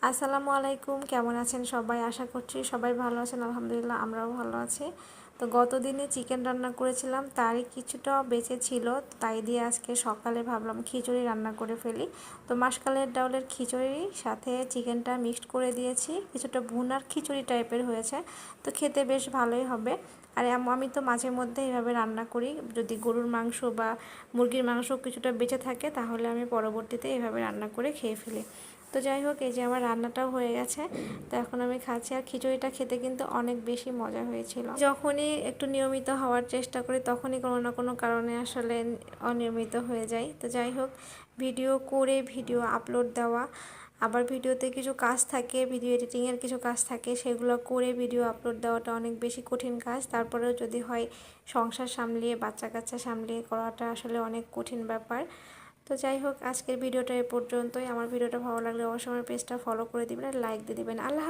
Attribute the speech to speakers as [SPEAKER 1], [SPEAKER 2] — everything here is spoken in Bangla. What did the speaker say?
[SPEAKER 1] আসসালামু আলাইকুম, কেমন আছেন সবাই? আশা করছি সবাই ভালো আছেন। আলহামদুলিল্লাহ আমরাও ভালো আছি। তো গত দিনে চিকেন রান্না করেছিলাম, তারই কিছুটা বেঁচে ছিল, তাই দিয়ে আজকে সকালে ভাবলাম খিচুড়ি রান্না করে ফেলি। তো মাসকালের ডাউলের খিচুড়ির সাথে চিকেনটা মিক্সড করে দিয়েছি, কিছুটা ভুনার খিচুড়ি টাইপের হয়েছে। তো খেতে বেশ ভালোই হবে। আর আমি তো মাঝে মধ্যে এইভাবে রান্না করি, যদি গরুর মাংস বা মুরগির মাংস কিছুটা বেঁচে থাকে তাহলে আমি পরবর্তীতে এইভাবে রান্না করে খেয়ে ফেলি। তো যাই হোক, এই যে আমার রান্নাটাও হয়ে গেছে। তো এখন আমি খাচ্ছি। আর খিচুড়িটা খেতে কিন্তু অনেক বেশি মজা হয়েছিল। যখনই একটু নিয়মিত হওয়ার চেষ্টা করি তখনই কোনো না কোনো কারণে আসলে অনিয়মিত হয়ে যায়। তো যাই হোক, ভিডিও করে ভিডিও আপলোড দেওয়া, আবার ভিডিওতে কিছু কাজ থাকে, ভিডিও এডিটিংয়ের কিছু কাজ থাকে, সেগুলো করে ভিডিও আপলোড দেওয়াটা অনেক বেশি কঠিন কাজ। তারপরেও যদি হয়, সংসার সামলিয়ে বাচ্চা কাচ্চা সামলিয়ে করাটা আসলে অনেক কঠিন ব্যাপার। তো যাই হোক, আজকের ভিডিওটা এ পর্যন্তই। আমার ভিডিওটা ভালো লাগলে অবশ্যই আমার পেজটা ফলো করে দিবেন আর লাইক দিয়ে দিবেন। আল্লাহ।